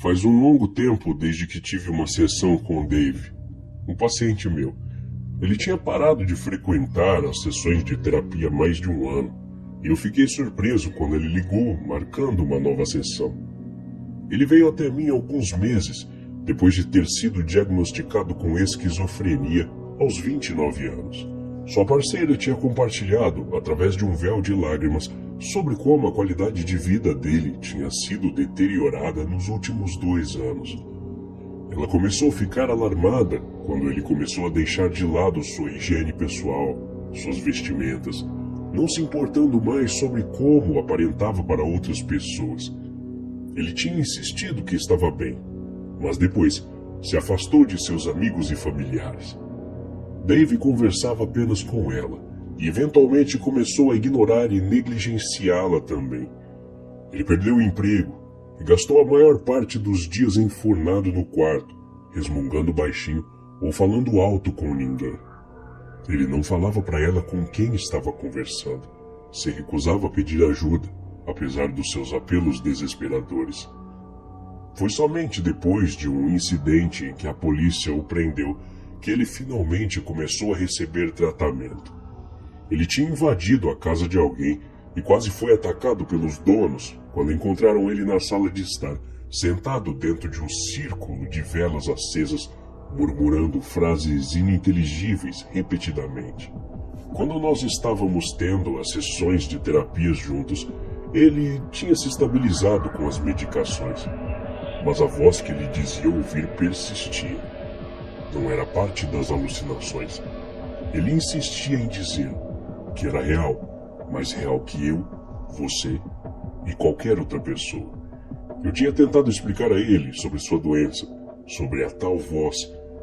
Faz um longo tempo desde que tive uma sessão com o Dave, um paciente meu. Ele tinha parado de frequentar as sessões de terapia há mais de um ano, e eu fiquei surpreso quando ele ligou, marcando uma nova sessão. Ele veio até mim há alguns meses, depois de ter sido diagnosticado com esquizofrenia aos 29 anos. Sua parceira tinha compartilhado, através de um véu de lágrimas, sobre como a qualidade de vida dele tinha sido deteriorada nos últimos 2 anos. Ela começou a ficar alarmada quando ele começou a deixar de lado sua higiene pessoal, suas vestimentas, não se importando mais sobre como aparentava para outras pessoas. Ele tinha insistido que estava bem, mas depois se afastou de seus amigos e familiares. Dave conversava apenas com ela e eventualmente começou a ignorar e negligenciá-la também. Ele perdeu o emprego e gastou a maior parte dos dias enfurnado no quarto, resmungando baixinho ou falando alto com ninguém. Ele não falava para ela com quem estava conversando. Se recusava a pedir ajuda, apesar dos seus apelos desesperadores. Foi somente depois de um incidente em que a polícia o prendeu que ele finalmente começou a receber tratamento. Ele tinha invadido a casa de alguém e quase foi atacado pelos donos quando encontraram ele na sala de estar, sentado dentro de um círculo de velas acesas, murmurando frases ininteligíveis repetidamente. Quando nós estávamos tendo as sessões de terapias juntos, ele tinha se estabilizado com as medicações, mas a voz que lhe dizia ouvir persistia. Não era parte das alucinações. Ele insistia em dizer que era real, mais real que eu, você e qualquer outra pessoa. Eu tinha tentado explicar a ele sobre sua doença, sobre a tal voz,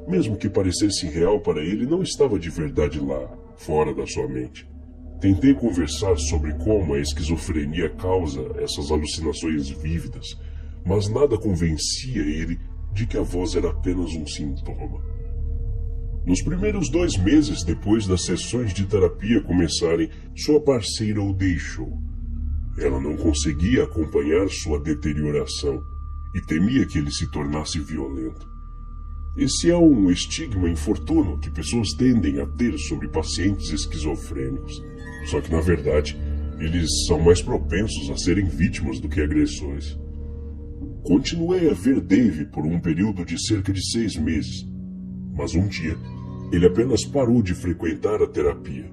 mesmo que parecesse real para ele, não estava de verdade lá, fora da sua mente. Tentei conversar sobre como a esquizofrenia causa essas alucinações vívidas, mas nada convencia ele de que a voz era apenas um sintoma. Nos primeiros 2 meses depois das sessões de terapia começarem, sua parceira o deixou. Ela não conseguia acompanhar sua deterioração e temia que ele se tornasse violento. Esse é um estigma infortuno que pessoas tendem a ter sobre pacientes esquizofrênicos. Só que, na verdade, eles são mais propensos a serem vítimas do que agressores. Continuei a ver Dave por um período de cerca de 6 meses, mas um dia ele apenas parou de frequentar a terapia.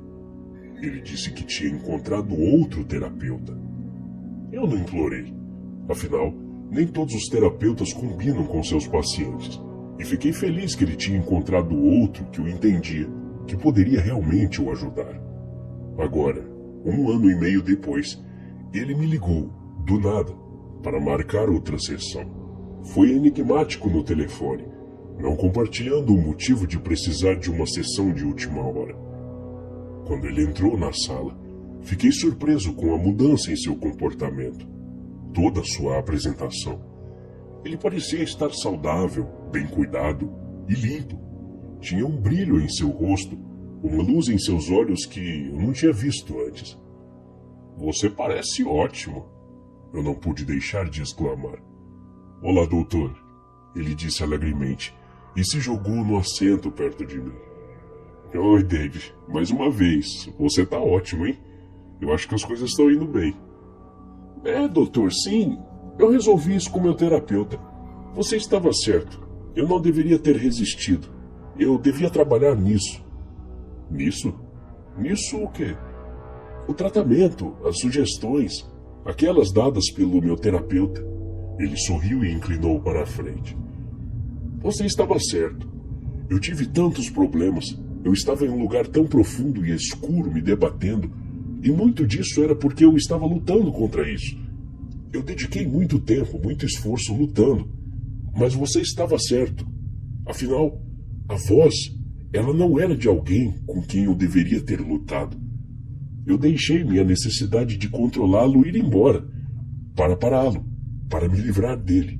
Ele disse que tinha encontrado outro terapeuta. Eu não implorei. Afinal, nem todos os terapeutas combinam com seus pacientes. E fiquei feliz que ele tinha encontrado outro que o entendia, que poderia realmente o ajudar. Agora, 1 ano e meio depois, ele me ligou, do nada, para marcar outra sessão. Foi enigmático no telefone, não compartilhando o motivo de precisar de uma sessão de última hora. Quando ele entrou na sala, fiquei surpreso com a mudança em seu comportamento. Toda a sua apresentação. Ele parecia estar saudável, bem cuidado e limpo. Tinha um brilho em seu rosto, uma luz em seus olhos que eu não tinha visto antes. Você parece ótimo. Eu não pude deixar de exclamar. Olá, doutor, ele disse alegremente e se jogou no assento perto de mim. Oi, Dave, mais uma vez, você tá ótimo, hein? Eu acho que as coisas estão indo bem. Doutor, sim, eu resolvi isso com meu terapeuta. Você estava certo, eu não deveria ter resistido. Eu devia trabalhar nisso. Nisso? Nisso o quê? O tratamento, as sugestões, aquelas dadas pelo meu terapeuta. Ele sorriu e inclinou para a frente. Você estava certo. Eu tive tantos problemas. Eu estava em um lugar tão profundo e escuro me debatendo, e muito disso era porque eu estava lutando contra isso. Eu dediquei muito tempo, muito esforço lutando, mas você estava certo. Afinal, a voz, ela não era de alguém com quem eu deveria ter lutado. Eu deixei minha necessidade de controlá-lo ir embora, para pará-lo, para me livrar dele.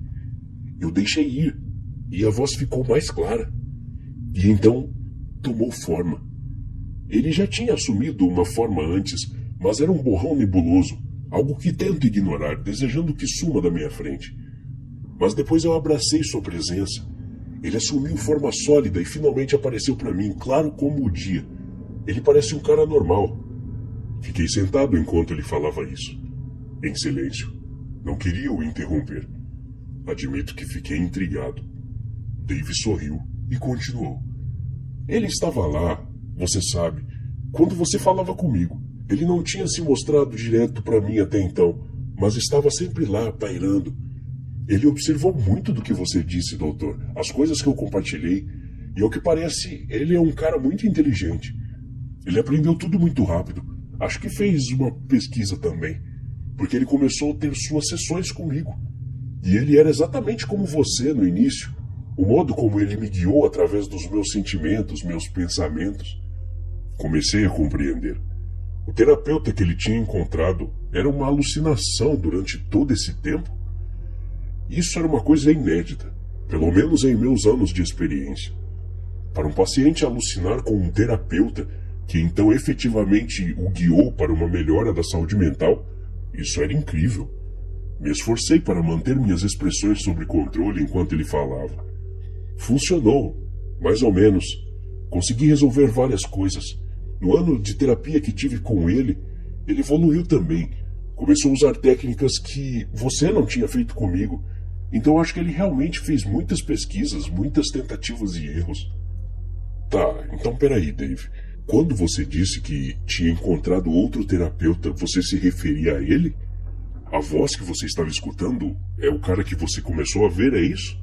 Eu deixei ir, e a voz ficou mais clara. E então tomou forma. Ele já tinha assumido uma forma antes, mas era um borrão nebuloso, algo que tento ignorar, desejando que suma da minha frente. Mas depois eu abracei sua presença. Ele assumiu forma sólida e finalmente apareceu para mim, claro como o dia. Ele parece um cara normal. Fiquei sentado enquanto ele falava isso, em silêncio. Não queria o interromper. Admito que fiquei intrigado. Dave sorriu e continuou. Ele estava lá, você sabe, quando você falava comigo. Ele não tinha se mostrado direto para mim até então, mas estava sempre lá, pairando. Ele observou muito do que você disse, doutor, as coisas que eu compartilhei, e ao que parece, ele é um cara muito inteligente. Ele aprendeu tudo muito rápido. Acho que fez uma pesquisa também, porque ele começou a ter suas sessões comigo. E ele era exatamente como você no início. O modo como ele me guiou através dos meus sentimentos, meus pensamentos. Comecei a compreender. O terapeuta que ele tinha encontrado era uma alucinação durante todo esse tempo. Isso era uma coisa inédita, pelo menos em meus anos de experiência. Para um paciente alucinar com um terapeuta que então efetivamente o guiou para uma melhora da saúde mental, isso era incrível. Me esforcei para manter minhas expressões sob controle enquanto ele falava. Funcionou, mais ou menos. Consegui resolver várias coisas. No ano de terapia que tive com ele, ele evoluiu também. Começou a usar técnicas que você não tinha feito comigo. Então acho que ele realmente fez muitas pesquisas, muitas tentativas e erros. Tá, então peraí, Dave. Quando você disse que tinha encontrado outro terapeuta, você se referia a ele? A voz que você estava escutando é o cara que você começou a ver, é isso?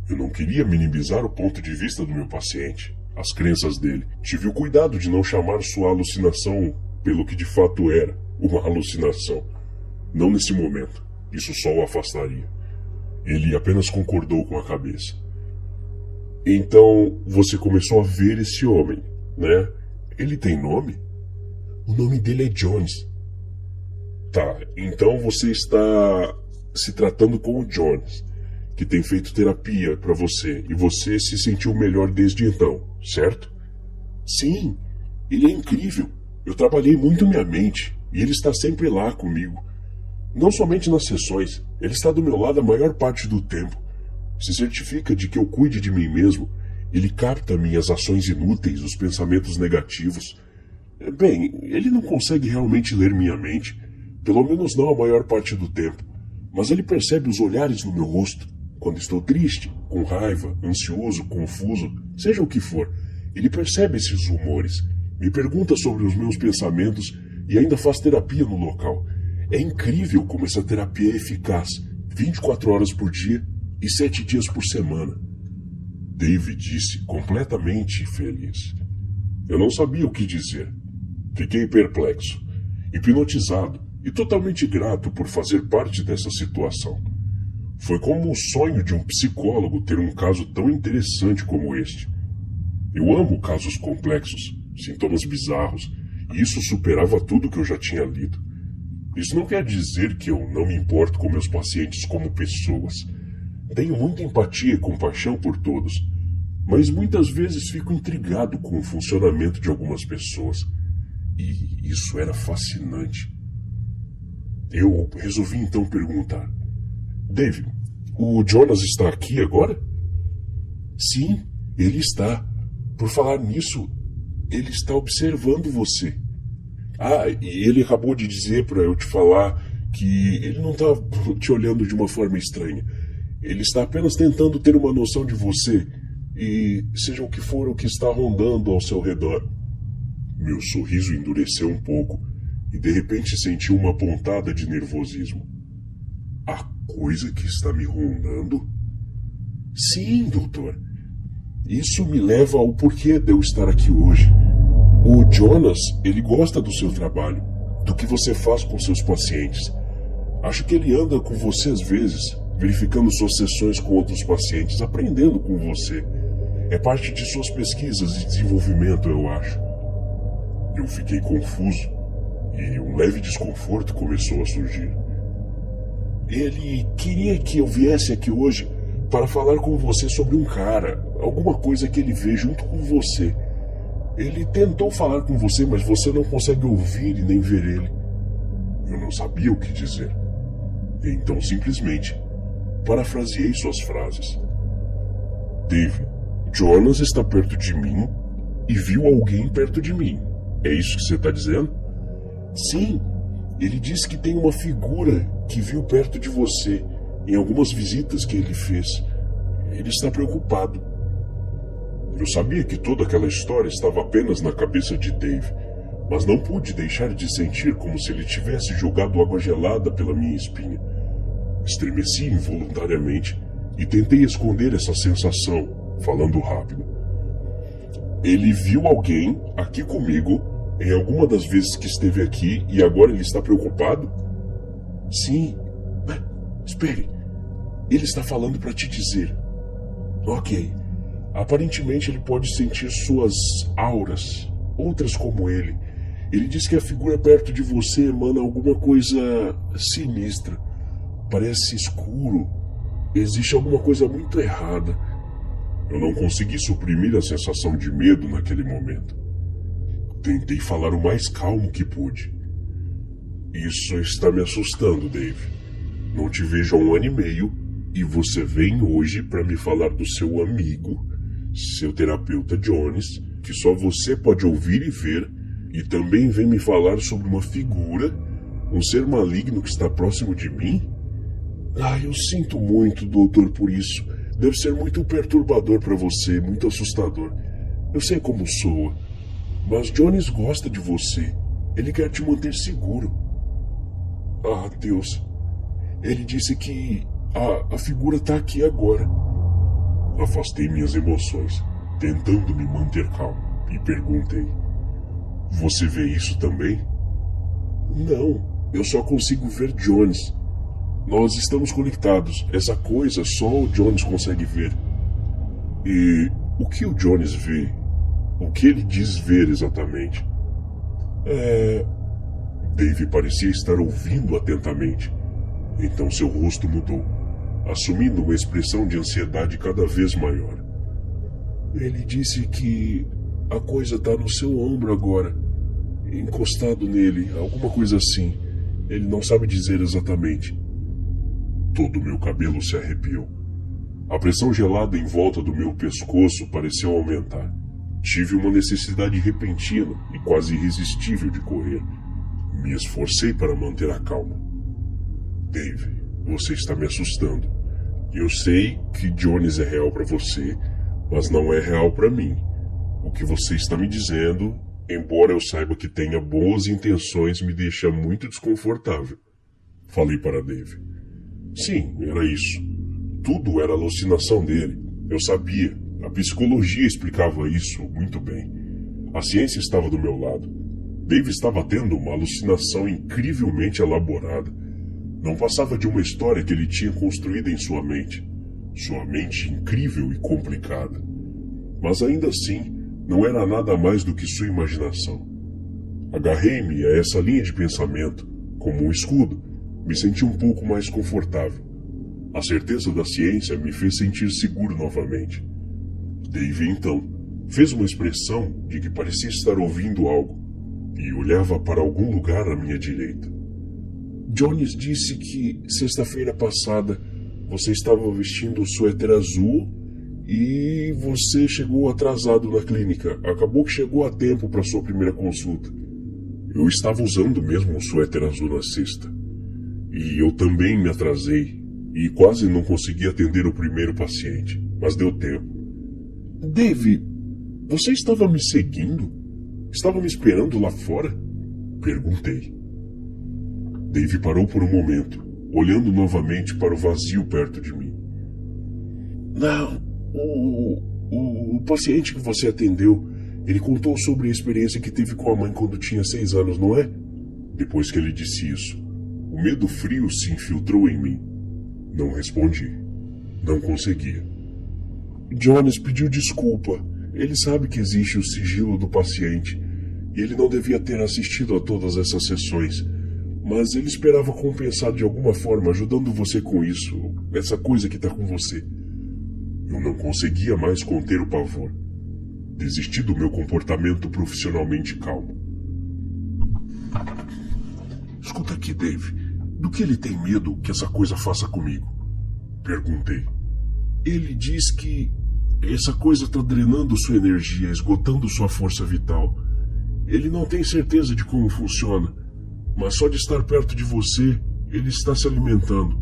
Eu não queria minimizar o ponto de vista do meu paciente, as crenças dele. Tive o cuidado de não chamar sua alucinação pelo que de fato era, uma alucinação. Não nesse momento. Isso só o afastaria. Ele apenas concordou com a cabeça. Então, você começou a ver esse homem, né? Ele tem nome? O nome dele é Jones. Tá, então você está se tratando com o Jones, que tem feito terapia para você, e você se sentiu melhor desde então, certo? Sim, ele é incrível. Eu trabalhei muito minha mente, e ele está sempre lá comigo. Não somente nas sessões, ele está do meu lado a maior parte do tempo. Se certifica de que eu cuide de mim mesmo. Ele capta minhas ações inúteis, os pensamentos negativos. Bem, ele não consegue realmente ler minha mente, pelo menos não a maior parte do tempo. Mas ele percebe os olhares no meu rosto, quando estou triste, com raiva, ansioso, confuso, seja o que for. Ele percebe esses humores, me pergunta sobre os meus pensamentos e ainda faz terapia no local. É incrível como essa terapia é eficaz, 24 horas por dia e 7 dias por semana. David disse, completamente feliz. Eu não sabia o que dizer. Fiquei perplexo, hipnotizado e totalmente grato por fazer parte dessa situação. Foi como o sonho de um psicólogo ter um caso tão interessante como este. Eu amo casos complexos, sintomas bizarros, e isso superava tudo que eu já tinha lido. Isso não quer dizer que eu não me importo com meus pacientes como pessoas. Tenho muita empatia e compaixão por todos, mas muitas vezes fico intrigado com o funcionamento de algumas pessoas. E isso era fascinante. Eu resolvi então perguntar. Dave, o Jonas está aqui agora? Sim, ele está. Por falar nisso, ele está observando você. Ah, e ele acabou de dizer para eu te falar que ele não está te olhando de uma forma estranha. Ele está apenas tentando ter uma noção de você e seja o que for o que está rondando ao seu redor. Meu sorriso endureceu um pouco e de repente senti uma pontada de nervosismo. A coisa que está me rondando? Sim, doutor. Isso me leva ao porquê de eu estar aqui hoje. O Jonas, ele gosta do seu trabalho, do que você faz com seus pacientes. Acho que ele anda com você às vezes, verificando suas sessões com outros pacientes, aprendendo com você. É parte de suas pesquisas e desenvolvimento, eu acho. Eu fiquei confuso e um leve desconforto começou a surgir. Ele queria que eu viesse aqui hoje para falar com você sobre um cara, alguma coisa que ele vê junto com você. Ele tentou falar com você, mas você não consegue ouvir e nem ver ele. Eu não sabia o que dizer. Então, simplesmente, parafraseei suas frases. Dave, Jonas está perto de mim e viu alguém perto de mim. É isso que você está dizendo? Sim, ele disse que tem uma figura que viu perto de você em algumas visitas que ele fez. Ele está preocupado. Eu sabia que toda aquela história estava apenas na cabeça de Dave, mas não pude deixar de sentir como se ele tivesse jogado água gelada pela minha espinha. Estremeci involuntariamente e tentei esconder essa sensação, falando rápido. Ele viu alguém aqui comigo em alguma das vezes que esteve aqui e agora ele está preocupado? Sim. Espere. Ele está falando para te dizer. Ok. Aparentemente ele pode sentir suas auras, outras como ele. Ele diz que a figura perto de você emana alguma coisa sinistra. Parece escuro. Existe alguma coisa muito errada. Eu não consegui suprimir a sensação de medo naquele momento. Tentei falar o mais calmo que pude. Isso está me assustando, Dave. Não te vejo há 1 ano e meio e você vem hoje para me falar do seu amigo, seu terapeuta Jones, que só você pode ouvir e ver, e também vem me falar sobre uma figura, um ser maligno que está próximo de mim? Eu sinto muito, doutor, por isso. Deve ser muito perturbador para você, muito assustador. Eu sei como soa. Mas Jones gosta de você. Ele quer te manter seguro. Deus. Ele disse que a figura está aqui agora. Afastei minhas emoções, tentando me manter calmo, e perguntei. Você vê isso também? Não, eu só consigo ver Jones. Nós estamos conectados. Essa coisa só o Jones consegue ver. E o que o Jones vê? O que ele diz ver exatamente? Dave parecia estar ouvindo atentamente. Então seu rosto mudou, assumindo uma expressão de ansiedade cada vez maior. Ele disse que a coisa está no seu ombro agora, encostado nele, alguma coisa assim. Ele não sabe dizer exatamente. Todo o meu cabelo se arrepiou. A pressão gelada em volta do meu pescoço pareceu aumentar. Tive uma necessidade repentina e quase irresistível de correr. Me esforcei para manter a calma. Dave, você está me assustando. Eu sei que Jones é real para você, mas não é real para mim. O que você está me dizendo, embora eu saiba que tenha boas intenções, me deixa muito desconfortável. Falei para Dave. Sim, era isso. Tudo era alucinação dele. Eu sabia. A psicologia explicava isso muito bem. A ciência estava do meu lado. Dave estava tendo uma alucinação incrivelmente elaborada. Não passava de uma história que ele tinha construído em sua mente. Sua mente incrível e complicada. Mas ainda assim, não era nada mais do que sua imaginação. Agarrei-me a essa linha de pensamento, como um escudo. Me senti um pouco mais confortável. A certeza da ciência me fez sentir seguro novamente. Dave, então, fez uma expressão de que parecia estar ouvindo algo e olhava para algum lugar à minha direita. Jones disse que sexta-feira passada você estava vestindo o suéter azul e você chegou atrasado na clínica. Acabou que chegou a tempo para sua primeira consulta. Eu estava usando mesmo o suéter azul na sexta. E eu também me atrasei e quase não consegui atender o primeiro paciente, mas deu tempo. Dave, você estava me seguindo? Estava me esperando lá fora? Perguntei. Dave parou por um momento, olhando novamente para o vazio perto de mim. Não, o paciente que você atendeu, ele contou sobre a experiência que teve com a mãe quando tinha 6 anos, não é? Depois que ele disse isso, o medo frio se infiltrou em mim. Não respondi. Não conseguia. Jones pediu desculpa. Ele sabe que existe o sigilo do paciente e ele não devia ter assistido a todas essas sessões, mas ele esperava compensar de alguma forma, ajudando você com isso, essa coisa que está com você. Eu não conseguia mais conter o pavor. Desisti do meu comportamento profissionalmente calmo. Escuta aqui, Dave. Do que ele tem medo que essa coisa faça comigo? Perguntei. Ele diz que essa coisa está drenando sua energia, esgotando sua força vital. Ele não tem certeza de como funciona, mas só de estar perto de você, ele está se alimentando.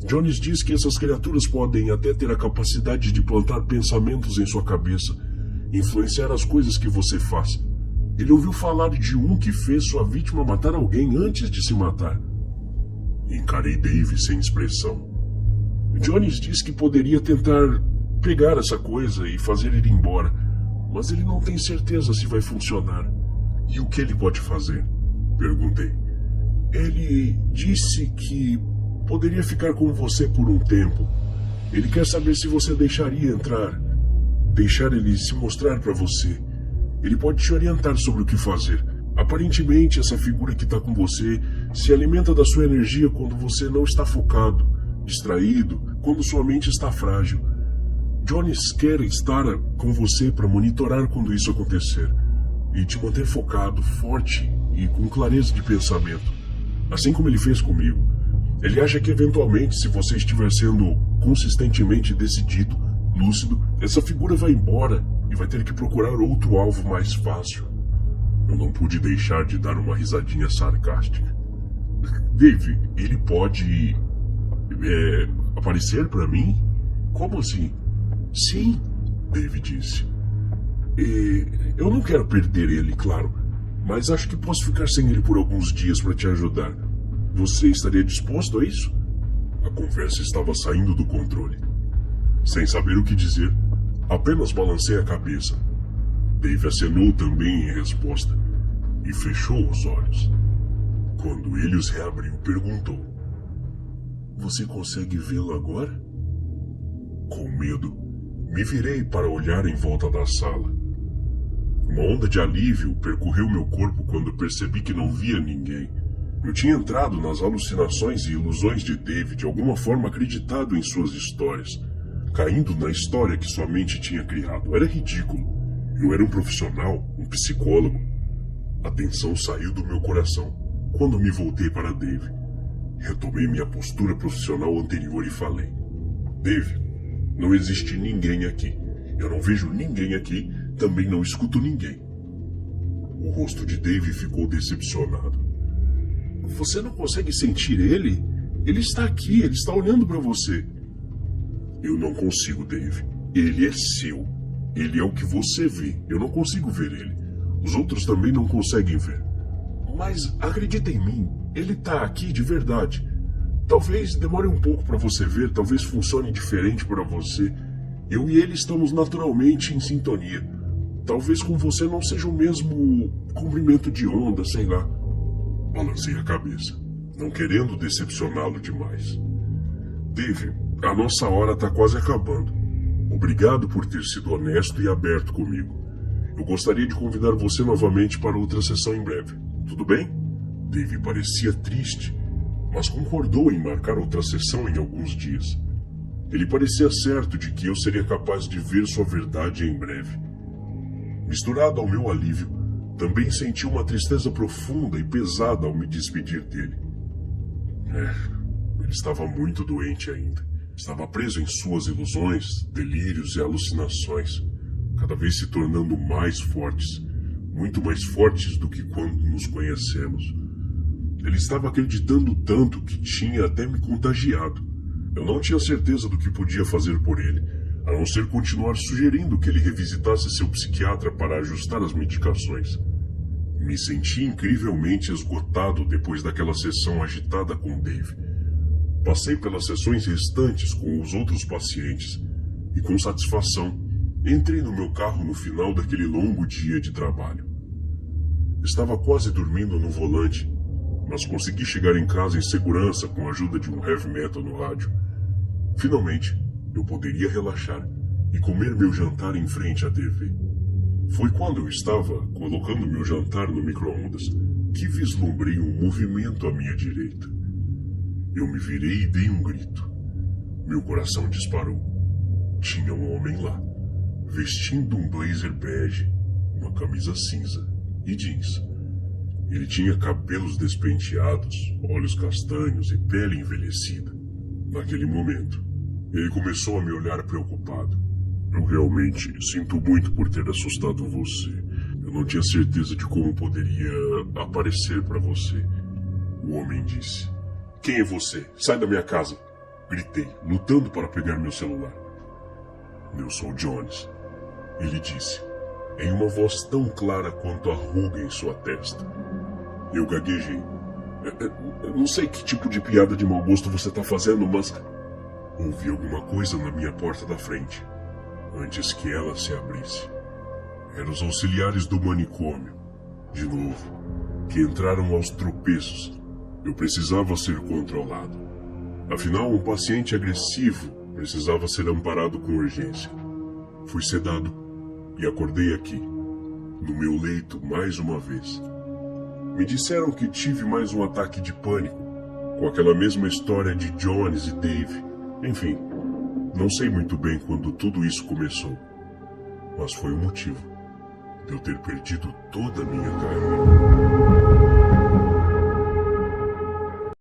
Jones diz que essas criaturas podem até ter a capacidade de plantar pensamentos em sua cabeça, influenciar as coisas que você faz. Ele ouviu falar de um que fez sua vítima matar alguém antes de se matar. Encarei Dave sem expressão. Jones diz que poderia tentar pegar essa coisa e fazer ele ir embora, mas ele não tem certeza se vai funcionar. E o que ele pode fazer? Perguntei. Ele disse que poderia ficar com você por um tempo. Ele quer saber se você deixaria entrar, deixar ele se mostrar para você. Ele pode te orientar sobre o que fazer. Aparentemente, essa figura que está com você se alimenta da sua energia quando você não está focado, distraído, quando sua mente está frágil. Jones quer estar com você para monitorar quando isso acontecer e te manter focado, forte e com clareza de pensamento, assim como ele fez comigo. Ele acha que eventualmente, se você estiver sendo consistentemente decidido, lúcido, essa figura vai embora e vai ter que procurar outro alvo mais fácil. Eu não pude deixar de dar uma risadinha sarcástica. Dave, ele pode aparecer para mim? Como assim? Sim, Dave disse. Eu não quero perder ele, claro, mas acho que posso ficar sem ele por alguns dias para te ajudar. Você estaria disposto a isso? A conversa estava saindo do controle. Sem saber o que dizer, apenas balancei a cabeça. Dave acenou também em resposta e fechou os olhos. Quando ele os reabriu, perguntou: Você consegue vê-lo agora? Com medo, me virei para olhar em volta da sala. Uma onda de alívio percorreu meu corpo quando percebi que não via ninguém. Eu tinha entrado nas alucinações e ilusões de Dave, de alguma forma acreditado em suas histórias, caindo na história que sua mente tinha criado. Era ridículo. Eu era um profissional, um psicólogo. A tensão saiu do meu coração quando me voltei para Dave. Retomei minha postura profissional anterior e falei: Dave, não existe ninguém aqui. Eu não vejo ninguém aqui, também não escuto ninguém. O rosto de Dave ficou decepcionado. Você não consegue sentir ele? Ele está aqui, ele está olhando para você. Eu não consigo, Dave. Ele é seu. Ele é o que você vê. Eu não consigo ver ele. Os outros também não conseguem ver. Mas acredita em mim, ele está aqui de verdade. Talvez demore um pouco para você ver, talvez funcione diferente para você. Eu e ele estamos naturalmente em sintonia. Talvez com você não seja o mesmo comprimento de onda, sei lá. Balancei a cabeça, não querendo decepcioná-lo demais. Dave, a nossa hora está quase acabando. Obrigado por ter sido honesto e aberto comigo. Eu gostaria de convidar você novamente para outra sessão em breve. Tudo bem? Dave parecia triste, mas concordou em marcar outra sessão em alguns dias. Ele parecia certo de que eu seria capaz de ver sua verdade em breve. Misturado ao meu alívio, também senti uma tristeza profunda e pesada ao me despedir dele. Ele estava muito doente ainda. Estava preso em suas ilusões, delírios e alucinações, cada vez se tornando mais fortes, muito mais fortes do que quando nos conhecemos. Ele estava acreditando tanto que tinha até me contagiado. Eu não tinha certeza do que podia fazer por ele, a não ser continuar sugerindo que ele revisitasse seu psiquiatra para ajustar as medicações. Me senti incrivelmente esgotado depois daquela sessão agitada com Dave. Passei pelas sessões restantes com os outros pacientes e, com satisfação, entrei no meu carro no final daquele longo dia de trabalho. Estava quase dormindo no volante, mas consegui chegar em casa em segurança com a ajuda de um heavy metal no rádio. Finalmente, eu poderia relaxar e comer meu jantar em frente à TV. Foi quando eu estava colocando meu jantar no micro-ondas que vislumbrei um movimento à minha direita. Eu me virei e dei um grito. Meu coração disparou. Tinha um homem lá, vestindo um blazer bege, uma camisa cinza e jeans. Ele tinha cabelos despenteados, olhos castanhos e pele envelhecida. Naquele momento, Ele começou a me olhar preocupado. Eu realmente sinto muito por ter assustado você. Eu não tinha certeza de como poderia aparecer para você. O homem disse. Quem é você? Sai da minha casa! Gritei, lutando para pegar meu celular. Eu sou Jones. Ele disse, em uma voz tão clara quanto a ruga em sua testa. Eu gaguejei. Eu não sei que tipo de piada de mau gosto você está fazendo, mas... Ouvi alguma coisa na minha porta da frente, antes que ela se abrisse. Eram os auxiliares do manicômio, de novo, que entraram aos tropeços. Eu precisava ser controlado. Afinal, um paciente agressivo precisava ser amparado com urgência. Fui sedado e acordei aqui, no meu leito mais uma vez. Me disseram que tive mais um ataque de pânico, com aquela mesma história de Jones e Dave. Enfim, não sei muito bem quando tudo isso começou, mas foi o motivo de eu ter perdido toda a minha carne.